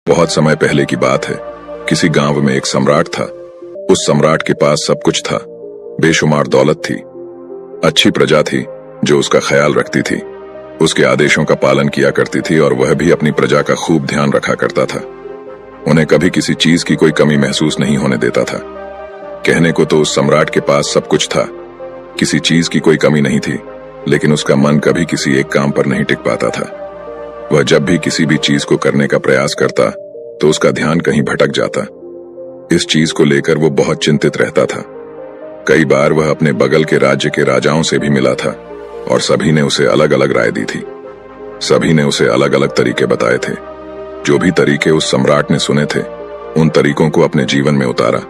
बहुत समय पहले की बात है। किसी गांव में एक सम्राट था। उस सम्राट के पास सब कुछ था। बेशुमार दौलत थी, अच्छी प्रजा थी जो उसका ख्याल रखती थी, उसके आदेशों का पालन किया करती थी और वह भी अपनी प्रजा का खूब ध्यान रखा करता था। उन्हें कभी किसी चीज की कोई कमी महसूस नहीं होने देता था। कहने को तो उस सम्राट के पास सब कुछ था, किसी चीज की कोई कमी नहीं थी, लेकिन उसका मन कभी किसी एक काम पर नहीं टिक पाता था। वह जब भी किसी भी चीज को करने का प्रयास करता तो उसका ध्यान कहीं भटक जाता। इस चीज को लेकर वो बहुत चिंतित रहता था। कई बार वह अपने बगल के राज्य के राजाओं से भी मिला था और सभी ने उसे अलग अलग राय दी थी। सभी ने उसे अलग अलग तरीके बताए थे। जो भी तरीके उस सम्राट ने सुने थे, उन तरीकों को अपने जीवन में उतारा,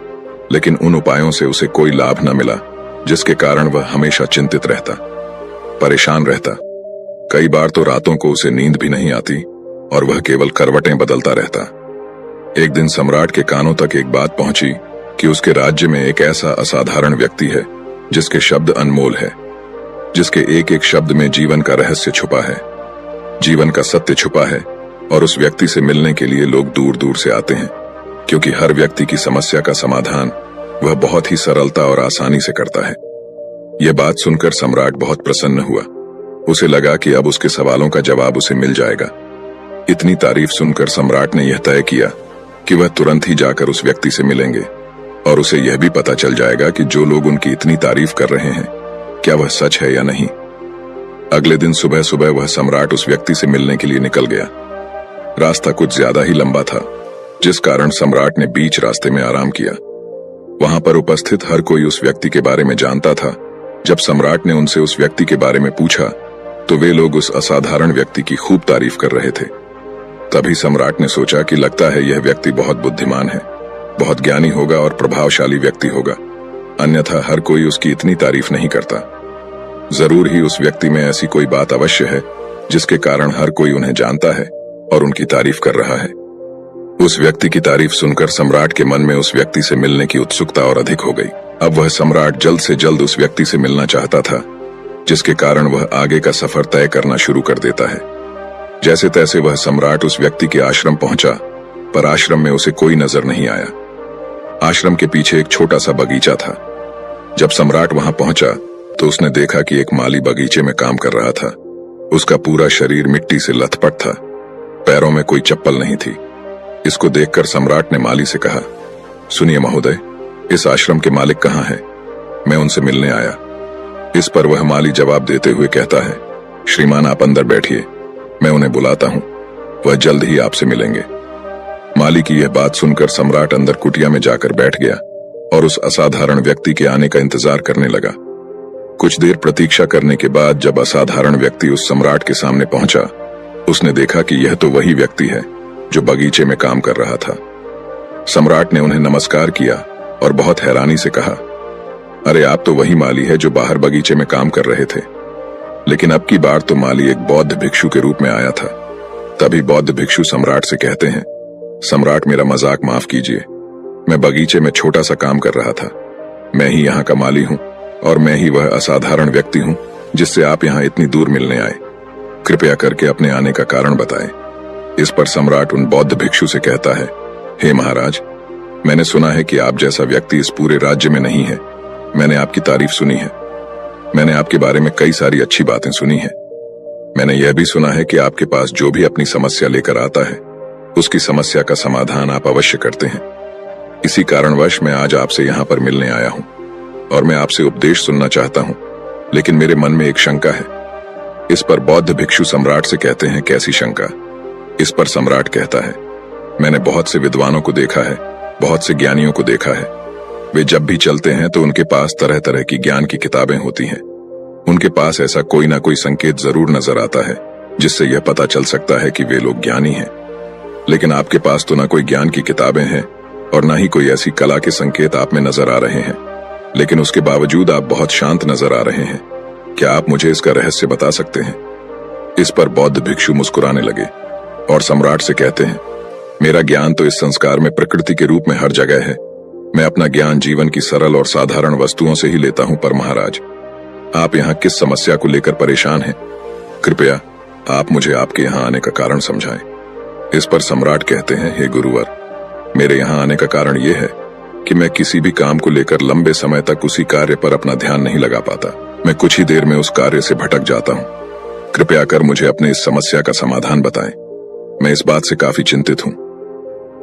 लेकिन उन उपायों से उसे कोई लाभ न मिला, जिसके कारण वह हमेशा चिंतित रहता, परेशान रहता। कई बार तो रातों को उसे नींद भी नहीं आती और वह केवल करवटें बदलता रहता। एक दिन सम्राट के कानों तक एक बात पहुंची कि उसके राज्य में एक ऐसा असाधारण व्यक्ति है जिसके शब्द अनमोल है, जिसके एक एक शब्द में जीवन का रहस्य छुपा है, जीवन का सत्य छुपा है। और उस व्यक्ति से मिलने के लिए लोग दूर दूर से आते हैं, क्योंकि हर व्यक्ति की समस्या का समाधान वह बहुत ही सरलता और आसानी से करता है। यह बात सुनकर सम्राट बहुत प्रसन्न हुआ। उसे लगा कि अब उसके सवालों का जवाब उसे मिल जाएगा। इतनी तारीफ सुनकर सम्राट ने यह तय किया कि वह तुरंत ही जाकर उस व्यक्ति से मिलेंगे और उसे यह भी पता चल जाएगा कि जो लोग उनकी इतनी तारीफ कर रहे हैं, क्या वह सच है या नहीं। अगले दिन सुबह सुबह वह सम्राट उस व्यक्ति से मिलने के लिए निकल गया। रास्ता कुछ ज्यादा ही लंबा था, जिस कारण सम्राट ने बीच रास्ते में आराम किया। वहां पर उपस्थित हर कोई उस व्यक्ति के बारे में जानता था। जब सम्राट ने उनसे उस व्यक्ति के बारे में पूछा तो वे लोग उस असाधारण व्यक्ति की खूब तारीफ कर रहे थे। तभी सम्राट ने सोचा कि लगता है यह व्यक्ति बहुत बुद्धिमान है, बहुत ज्ञानी होगा और प्रभावशाली व्यक्ति होगा, अन्यथा हर कोई उसकी इतनी तारीफ नहीं करता। जरूर ही उस व्यक्ति में ऐसी कोई बात अवश्य है जिसके कारण हर कोई उन्हें जानता है और उनकी तारीफ कर रहा है। उस व्यक्ति की तारीफ सुनकर सम्राट के मन में उस व्यक्ति से मिलने की उत्सुकता और अधिक हो गई। अब वह सम्राट जल्द से जल्द उस व्यक्ति से मिलना चाहता था, जिसके कारण वह आगे का सफर तय करना शुरू कर देता है। जैसे तैसे वह सम्राट उस व्यक्ति के आश्रम पहुंचा, पर आश्रम में उसे कोई नजर नहीं आया। आश्रम के पीछे एक छोटा सा बगीचा था। जब सम्राट वहां पहुंचा तो उसने देखा कि एक माली बगीचे में काम कर रहा था। उसका पूरा शरीर मिट्टी से लथपथ था, पैरों में कोई चप्पल नहीं थी। इसको देखकर सम्राट ने माली से कहा, सुनिए महोदय, इस आश्रम के मालिक कहाँ हैं? मैं उनसे मिलने आया। इस पर वह माली जवाब देते हुए कहता है, श्रीमान आप अंदर बैठिए, मैं उन्हें बुलाता हूं, वह जल्द ही आपसे मिलेंगे। माली की यह बात सुनकर सम्राट अंदर कुटिया में जाकर बैठ गया और उस असाधारण व्यक्ति के आने का इंतजार करने लगा। कुछ देर प्रतीक्षा करने के बाद जब असाधारण व्यक्ति उस सम्राट के सामने पहुंचा, उसने देखा कि यह तो वही व्यक्ति है जो बगीचे में काम कर रहा था। सम्राट ने उन्हें नमस्कार किया और बहुत हैरानी से कहा, अरे आप तो वही माली है जो बाहर बगीचे में काम कर रहे थे। लेकिन अब की बार तो माली एक बौद्ध भिक्षु के रूप में आया था। तभी बौद्ध भिक्षु सम्राट से कहते हैं, सम्राट मेरा मजाक माफ कीजिए, मैं बगीचे में छोटा सा काम कर रहा था। मैं ही यहाँ का माली हूँ और मैं ही वह असाधारण व्यक्ति हूँ जिससे आप यहाँ इतनी दूर मिलने आए। कृपया करके अपने आने का कारण बताएं। इस पर सम्राट उन बौद्ध भिक्षु से कहता है, हे महाराज, मैंने सुना है कि आप जैसा व्यक्ति इस पूरे राज्य में नहीं है। मैंने आपकी तारीफ सुनी है, मैंने आपके बारे में कई सारी अच्छी बातें सुनी है। मैंने यह भी सुना है कि आपके पास जो भी अपनी समस्या लेकर आता है, उसकी समस्या का समाधान आप अवश्य करते हैं। इसी कारणवश मैं आज आपसे यहाँ पर मिलने आया हूँ और मैं आपसे उपदेश सुनना चाहता हूँ, लेकिन मेरे मन में एक शंका है। इस पर बौद्ध भिक्षु सम्राट से कहते हैं, कैसी शंका? इस पर सम्राट कहता है, मैंने बहुत से विद्वानों को देखा है, बहुत से ज्ञानियों को देखा है। वे जब भी चलते हैं तो उनके पास तरह तरह की ज्ञान की किताबें होती हैं। उनके पास ऐसा कोई ना कोई संकेत जरूर नजर आता है जिससे यह पता चल सकता है कि वे लोग ज्ञानी हैं। लेकिन आपके पास तो ना कोई ज्ञान की किताबें हैं और ना ही कोई ऐसी कला के संकेत आप में नजर आ रहे हैं, लेकिन उसके बावजूद आप बहुत शांत नजर आ रहे हैं। क्या आप मुझे इसका रहस्य बता सकते हैं? इस पर बौद्ध भिक्षु मुस्कुराने लगे और सम्राट से कहते हैं, मेरा ज्ञान तो इस संस्कार में प्रकृति के रूप में हर जगह है। मैं अपना ज्ञान जीवन की सरल और साधारण वस्तुओं से ही लेता हूं। पर महाराज, आप यहाँ किस समस्या को लेकर परेशान हैं? कृपया आप मुझे आपके यहाँ आने का कारण समझाएं। इस पर सम्राट कहते हैं, हे गुरुवर, मेरे यहाँ आने का कारण यह है कि मैं किसी भी काम को लेकर लंबे समय तक उसी कार्य पर अपना ध्यान नहीं लगा पाता। मैं कुछ ही देर में उस कार्य से भटक जाता हूँ। कृपया कर मुझे अपनी इस समस्या का समाधान बताएं। मैं इस बात से काफी चिंतित हूँ।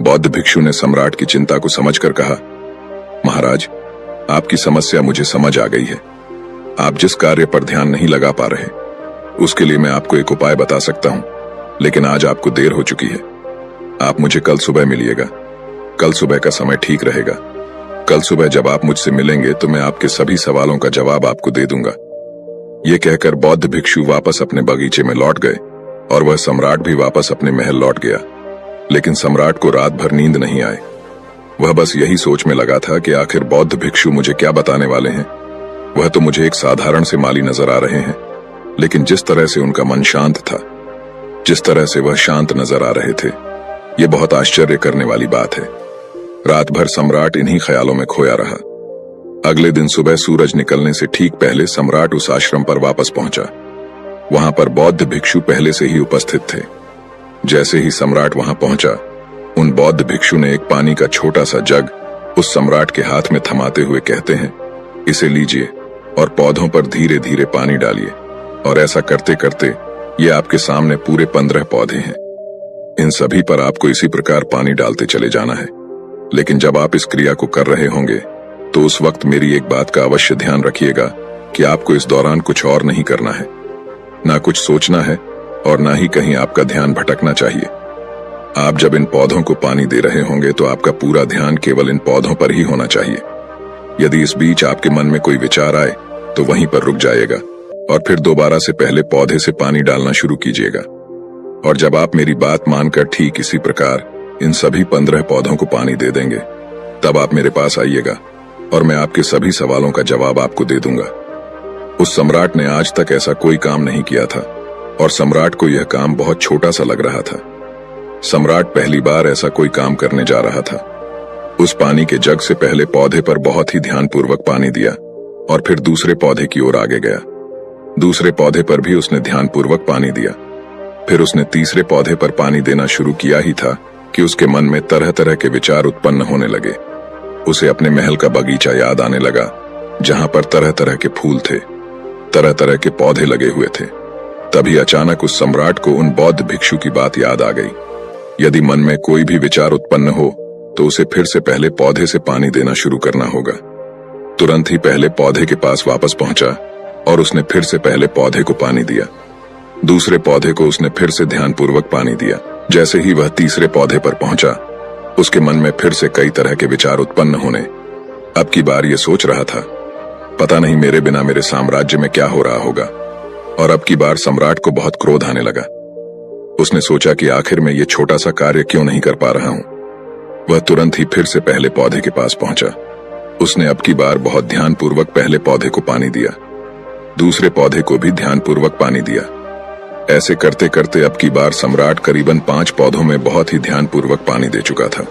बौद्ध भिक्षु ने सम्राट की चिंता को समझकर कहा, महाराज, आपकी समस्या मुझे समझ आ गई है। आप जिस कार्य पर ध्यान नहीं लगा पा रहे, उसके लिए मैं आपको एक उपाय बता सकता हूँ, लेकिन आज आपको देर हो चुकी है। आप मुझे कल सुबह मिलिएगा। कल सुबह का समय ठीक रहेगा। कल सुबह जब आप मुझसे मिलेंगे तो मैं आपके सभी सवालों का जवाब आपको दे दूंगा। ये कहकर बौद्ध भिक्षु वापस अपने बगीचे में लौट गए और वह सम्राट भी वापस अपने महल लौट गया। लेकिन सम्राट को रात भर नींद नहीं आई। वह बस यही सोच में लगा था कि आखिर बौद्ध भिक्षु मुझे क्या बताने वाले हैं। वह तो मुझे एक साधारण से माली नजर आ रहे हैं, लेकिन जिस तरह से उनका मन शांत था, जिस तरह से वह शांत नजर आ रहे थे, ये बहुत आश्चर्य करने वाली बात है। रात भर सम्राट इन्हीं ख्यालों में खोया रहा। अगले दिन सुबह सूरज निकलने से ठीक पहले सम्राट उस आश्रम पर वापस पहुंचा। वहां पर बौद्ध भिक्षु पहले से ही उपस्थित थे। जैसे ही सम्राट वहां पहुंचा, उन बौद्ध भिक्षु ने एक पानी का छोटा सा जग उस सम्राट के हाथ में थमाते हुए कहते हैं, इसे लीजिए और पौधों पर धीरे धीरे पानी डालिए। और ऐसा करते करते ये आपके सामने पूरे 15 पौधे हैं। इन सभी पर आपको इसी प्रकार पानी डालते चले जाना है। लेकिन जब आप इस क्रिया को कर रहे होंगे तो उस वक्त मेरी एक बात का अवश्य ध्यान रखिएगा कि आपको इस दौरान कुछ और नहीं करना है, ना कुछ सोचना है और ना ही कहीं आपका ध्यान भटकना चाहिए। आप जब इन पौधों को पानी दे रहे होंगे तो आपका पूरा ध्यान केवल इन पौधों पर ही होना चाहिए। यदि इस बीच आपके मन में कोई विचार आए तो वहीं पर रुक जाइएगा और फिर दोबारा से पहले पौधे से पानी डालना शुरू कीजिएगा। और जब आप मेरी बात मानकर ठीक इसी प्रकार इन सभी 15 पौधों को पानी दे देंगे, तब आप मेरे पास आइएगा और मैं आपके सभी सवालों का जवाब आपको दे दूंगा। उस सम्राट ने आज तक ऐसा कोई काम नहीं किया था और सम्राट को यह काम बहुत छोटा सा लग रहा था। सम्राट पहली बार ऐसा कोई काम करने जा रहा था। उस पानी के जग से पहले पौधे पर बहुत ही ध्यानपूर्वक पानी दिया और फिर दूसरे पौधे की ओर आगे गया। दूसरे पौधे पर भी उसने ध्यानपूर्वक पानी दिया। फिर उसने तीसरे पौधे पर पानी देना शुरू किया ही था कि उसके मन में तरह तरह के विचार उत्पन्न होने लगे। उसे अपने महल का बगीचा याद आने लगा, जहां पर तरह तरह के फूल थे, तरह तरह के पौधे लगे हुए थे। तभी अचानक उस सम्राट को उन बौद्ध भिक्षु की बात याद आ गई। यदि मन में कोई भी विचार उत्पन्न हो तो उसे फिर से पहले पौधे से पानी देना शुरू करना होगा। तुरंत ही पहले पौधे के पास वापस पहुंचा और उसने फिर से पहले पौधे को पानी दिया। दूसरे पौधे को उसने फिर से ध्यानपूर्वक पानी दिया। जैसे ही वह तीसरे पौधे पर पहुंचा, उसके मन में फिर से कई तरह के विचार उत्पन्न होने। अब की बार ये सोच रहा था, पता नहीं मेरे बिना मेरे साम्राज्य में क्या हो रहा होगा। और अब की बार सम्राट को बहुत क्रोध आने लगा। उसने सोचा कि आखिर मैं ये छोटा सा कार्य क्यों नहीं कर पा रहा हूं। वह तुरंत ही फिर से पहले पौधे के पास पहुंचा। उसने अब की बार बहुत ध्यानपूर्वक पहले पौधे को पानी दिया, दूसरे पौधे को भी ध्यानपूर्वक पानी दिया। ऐसे करते करते अब की बार सम्राट करीबन 5 पौधों में बहुत ही ध्यानपूर्वक पानी दे चुका था।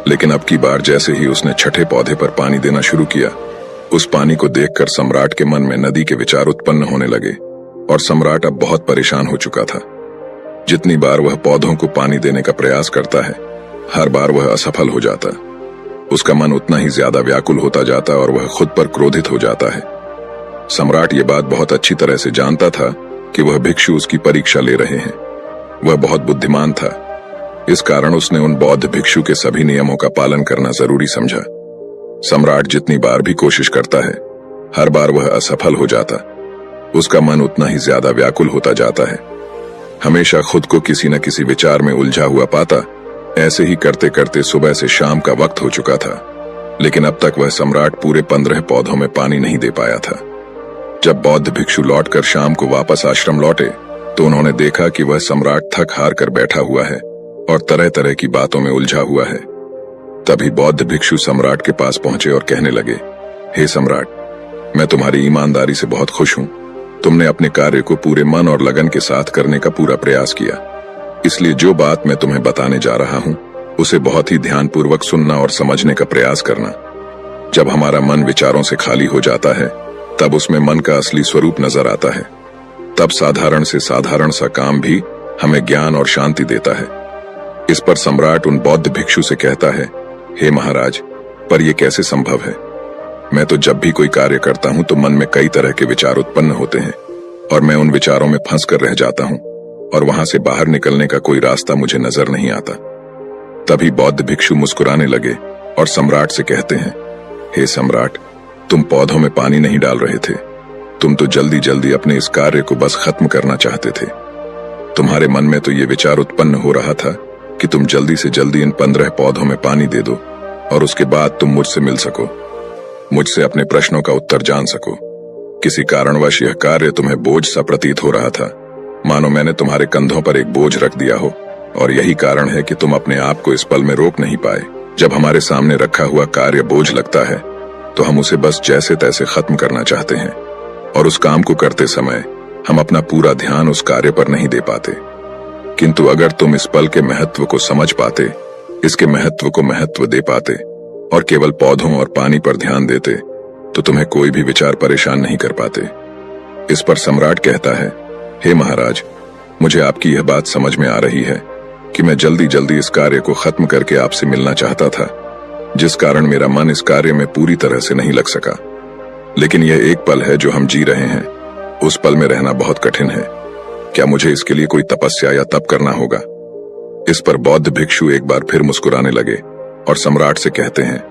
लेकिन अब की बार जैसे ही उसने छठे पौधे पर पानी देना शुरू किया, उस पानी को देखकर सम्राट के मन में नदी के विचार उत्पन्न होने लगे और सम्राट अब बहुत परेशान हो चुका था। जितनी बार वह पौधों को पानी देने का प्रयास करता है, हर बार वह असफल हो जाता। उसका मन उतना ही ज्यादा व्याकुल होता जाता और वह खुद पर क्रोधित हो जाता है। सम्राट ये बात बहुत अच्छी तरह से जानता था कि वह भिक्षु उसकी परीक्षा ले रहे हैं। वह बहुत बुद्धिमान था, इस कारण उसने उन बौद्ध भिक्षु के सभी नियमों का पालन करना जरूरी समझा। सम्राट जितनी बार भी कोशिश करता है, हर बार वह असफल हो जाता। उसका मन उतना ही ज्यादा व्याकुल होता जाता है, हमेशा खुद को किसी न किसी विचार में उलझा हुआ पाता। ऐसे ही करते करते सुबह से शाम का वक्त हो चुका था, लेकिन अब तक वह सम्राट पूरे 15 पौधों में पानी नहीं दे पाया था। जब बौद्ध भिक्षु लौटकर शाम को वापस आश्रम लौटे तो उन्होंने देखा कि वह सम्राट थक हार कर बैठा हुआ है और तरह तरह की बातों में उलझा हुआ है। तभी बौद्ध भिक्षु सम्राट के पास पहुंचे और कहने लगे, हे सम्राट, मैं तुम्हारी ईमानदारी से बहुत खुश हूं। तुमने अपने कार्य को पूरे मन और लगन के साथ करने का पूरा प्रयास किया, इसलिए जो बात मैं तुम्हें बताने जा रहा हूं उसे बहुत ही ध्यानपूर्वक सुनना और समझने का प्रयास करना। जब हमारा मन विचारों से खाली हो जाता है, तब उसमें मन का असली स्वरूप नजर आता है। तब साधारण से साधारण सा काम भी हमें ज्ञान और शांति देता है। इस पर सम्राट उन बौद्ध भिक्षु से कहता है, हे महाराज, पर यह कैसे संभव है? मैं तो जब भी कोई कार्य करता हूं तो मन में कई तरह के विचार उत्पन्न होते हैं और मैं उन विचारों में फंस कर रह जाता हूं और वहां से बाहर निकलने का कोई रास्ता मुझे नजर नहीं आता। तभी बौद्ध भिक्षु मुस्कुराने लगे और सम्राट से कहते हैं, हे सम्राट, तुम पौधों में पानी नहीं डाल रहे थे, तुम तो जल्दी जल्दी अपने इस कार्य को बस खत्म करना चाहते थे। तुम्हारे मन में तो ये विचार उत्पन्न हो रहा था कि तुम जल्दी से जल्दी इन 15 पौधों में पानी दे दो और उसके बाद तुम मुझसे मिल सको, मुझसे अपने प्रश्नों का उत्तर जान सको। किसी कारणवश यह कार्य तुम्हें बोझ सा प्रतीत हो रहा था, मानो मैंने तुम्हारे कंधों पर एक बोझ रख दिया हो, और यही कारण है कि तुम अपने आप को इस पल में रोक नहीं पाए। जब हमारे सामने रखा हुआ कार्य बोझ लगता है तो हम उसे बस जैसे तैसे खत्म करना चाहते हैं और उस काम को करते समय हम अपना पूरा ध्यान उस कार्य पर नहीं दे पाते। किंतु अगर तुम इस पल के महत्व को समझ पाते, इसके महत्व को महत्व दे पाते और केवल पौधों और पानी पर ध्यान देते, तो तुम्हें कोई भी विचार परेशान नहीं कर पाते। इस पर सम्राट कहता है, हे महाराज, मुझे आपकी यह बात समझ में आ रही है कि मैं जल्दी जल्दी इस कार्य को खत्म करके आपसे मिलना चाहता था, जिस कारण मेरा मन इस कार्य में पूरी तरह से नहीं लग सका। लेकिन यह एक पल है जो हम जी रहे हैं, उस पल में रहना बहुत कठिन है। क्या मुझे इसके लिए कोई तपस्या या तप करना होगा? इस पर बौद्ध भिक्षु एक बार फिर मुस्कुराने लगे और सम्राट से कहते हैं,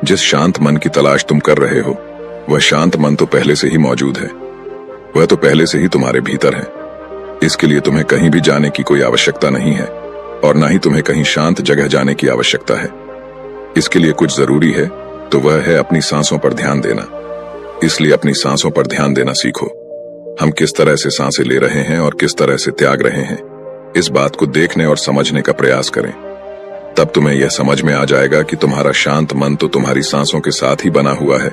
जिस शांत मन की तलाश तुम कर रहे हो, वह शांत मन तो पहले से ही मौजूद है, वह तो पहले से ही तुम्हारे भीतर है। इसके लिए तुम्हें कहीं भी जाने की कोई आवश्यकता नहीं है और ना ही तुम्हें कहीं शांत जगह जाने की आवश्यकता है। इसके लिए कुछ जरूरी है तो वह है अपनी सांसों पर ध्यान देना। इसलिए अपनी सांसों पर ध्यान देना सीखो। हम किस तरह से सांसें ले रहे हैं और किस तरह से त्याग रहे हैं, इस बात को देखने और समझने का प्रयास करें। तब तुम्हें यह समझ में आ जाएगा कि तुम्हारा शांत मन तो तुम्हारी सांसों के साथ ही बना हुआ है।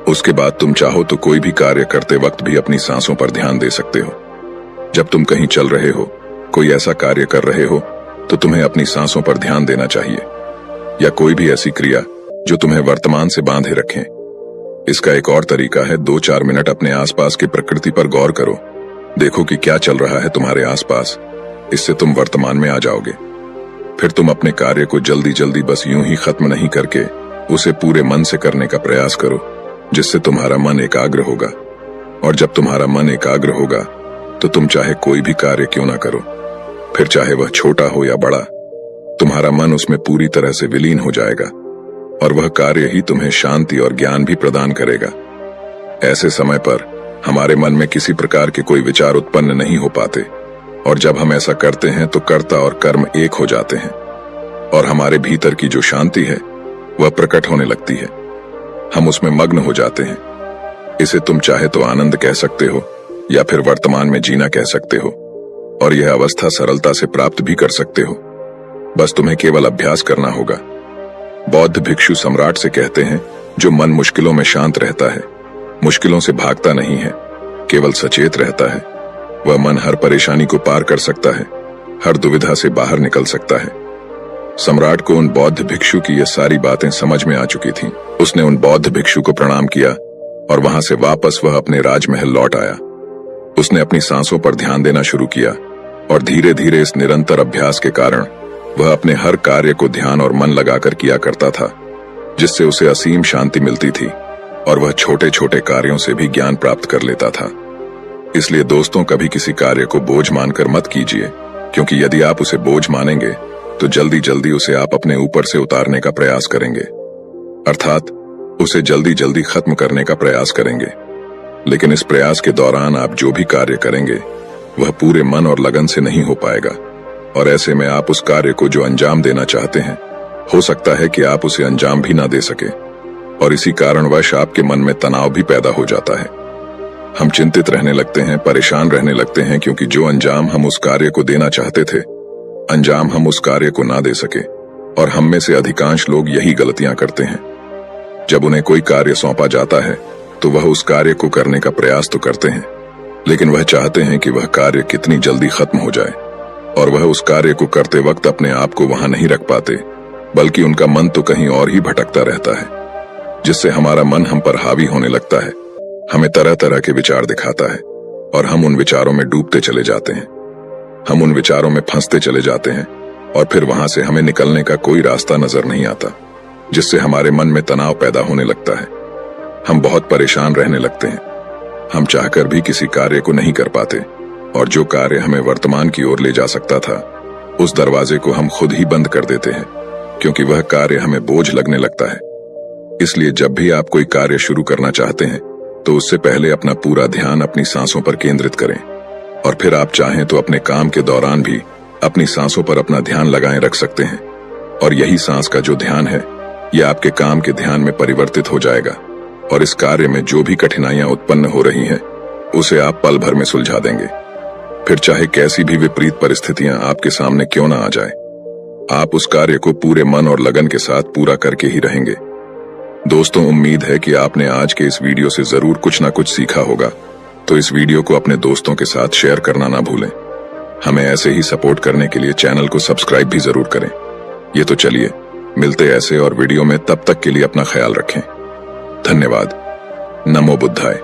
उसके बाद तुम चाहो तो कोई भी कार्य करते वक्त भी अपनी सांसों पर ध्यान दे सकते हो। जब तुम कहीं चल रहे हो, कोई ऐसा कार्य कर रहे हो, तो तुम्हें अपनी सांसों पर ध्यान देना चाहिए, या कोई भी ऐसी क्रिया जो तुम्हें वर्तमान से बांधे रखें। इसका एक और तरीका है, 2-4 मिनट अपने आसपास की प्रकृति पर गौर करो, देखो कि क्या चल रहा है तुम्हारे आसपास। इससे तुम वर्तमान में आ जाओगे। फिर तुम अपने कार्य को जल्दी जल्दी बस यूं ही खत्म नहीं करके उसे पूरे मन से करने का प्रयास करो, जिससे तुम्हारा मन एकाग्र होगा। और जब तुम्हारा मन एकाग्र होगा तो तुम चाहे कोई भी कार्य क्यों ना करो, फिर चाहे वह छोटा हो या बड़ा, तुम्हारा मन उसमें पूरी तरह से विलीन हो जाएगा और वह कार्य ही तुम्हें शांति और ज्ञान भी प्रदान करेगा। ऐसे समय पर हमारे मन में किसी प्रकार के कोई विचार उत्पन्न नहीं हो पाते, और जब हम ऐसा करते हैं तो कर्ता और कर्म एक हो जाते हैं और हमारे भीतर की जो शांति है वह प्रकट होने लगती है। हम उसमें मग्न हो जाते हैं। इसे तुम चाहे तो आनंद कह सकते हो या फिर वर्तमान में जीना कह सकते हो, और यह अवस्था सरलता से प्राप्त भी कर सकते हो। बस तुम्हें केवल अभ्यास करना होगा। बौद्ध भिक्षु सम्राट से कहते हैं, जो मन मुश्किलों में शांत रहता है, मुश्किलों से भागता नहीं है, केवल सचेत रहता है, वह मन हर परेशानी को पार कर सकता है, हर दुविधा से बाहर निकल सकता है। सम्राट को उन बौद्ध भिक्षु की ये सारी बातें समझ में आ चुकी थीं। उसने उन बौद्ध भिक्षु को प्रणाम किया और वहां से वापस वह अपने राजमहल लौट आया। उसने अपनी सांसों पर ध्यान देना शुरू किया और धीरे धीरे इस निरंतर अभ्यास के कारण वह अपने हर कार्य को ध्यान और मन लगाकर किया करता था, जिससे उसे असीम शांति मिलती थी और वह छोटे छोटे कार्यों से भी ज्ञान प्राप्त कर लेता था। इसलिए दोस्तों, कभी किसी कार्य को बोझ मानकर मत कीजिए, क्योंकि यदि आप उसे बोझ मानेंगे तो जल्दी जल्दी उसे आप अपने ऊपर से उतारने का प्रयास करेंगे, अर्थात उसे जल्दी जल्दी खत्म करने का प्रयास करेंगे। लेकिन इस प्रयास के दौरान आप जो भी कार्य करेंगे वह पूरे मन और लगन से नहीं हो पाएगा, और ऐसे में आप उस कार्य को जो अंजाम देना चाहते हैं, हो सकता है कि आप उसे अंजाम भी ना दे सके, और इसी कारणवश आपके मन में तनाव भी पैदा हो जाता है। हम चिंतित रहने लगते हैं, परेशान रहने लगते हैं, क्योंकि जो अंजाम हम उस कार्य को देना चाहते थे, अंजाम हम उस कार्य को ना दे सके। और हम में से अधिकांश लोग यही गलतियां करते हैं। जब उन्हें कोई कार्य सौंपा जाता है तो वह उस कार्य को करने का प्रयास तो करते हैं, लेकिन वह चाहते हैं कि वह कार्य कितनी जल्दी खत्म हो जाए, और वह उस कार्य को करते वक्त अपने आप को वहां नहीं रख पाते, बल्कि उनका मन तो कहीं और ही भटकता रहता है, जिससे हमारा मन हम पर हावी होने लगता है, हमें तरह तरह के विचार दिखाता है और हम उन विचारों में डूबते चले जाते हैं। हम उन विचारों में फंसते चले जाते हैं और फिर वहां से हमें निकलने का कोई रास्ता नजर नहीं आता, जिससे हमारे मन में तनाव पैदा होने लगता है। हम बहुत परेशान रहने लगते हैं। हम चाहकर भी किसी कार्य को नहीं कर पाते, और जो कार्य हमें वर्तमान की ओर ले जा सकता था, उस दरवाजे को हम खुद ही बंद कर देते हैं, क्योंकि वह कार्य हमें बोझ लगने लगता है। इसलिए जब भी आप कोई कार्य शुरू करना चाहते हैं, तो उससे पहले अपना पूरा ध्यान अपनी सांसों पर केंद्रित करें, और फिर आप चाहें तो अपने काम के दौरान भी अपनी सांसों पर अपना ध्यान लगाए रख सकते हैं। और यही सांस का जो ध्यान है, यह आपके काम के ध्यान में परिवर्तित हो जाएगा, और इस कार्य में जो भी कठिनाइयां उत्पन्न हो रही हैं, उसे आप पल भर में सुलझा देंगे। फिर चाहे कैसी भी विपरीत परिस्थितियां आपके सामने क्यों ना आ जाए, आप उस कार्य को पूरे मन और लगन के साथ पूरा करके ही रहेंगे। दोस्तों, उम्मीद है कि आपने आज के इस वीडियो से जरूर कुछ ना कुछ सीखा होगा, तो इस वीडियो को अपने दोस्तों के साथ शेयर करना ना भूलें। हमें ऐसे ही सपोर्ट करने के लिए चैनल को सब्सक्राइब भी जरूर करें। ये तो चलिए, मिलते ऐसे और वीडियो में, तब तक के लिए अपना ख्याल रखें। धन्यवाद। नमो बुद्धाय।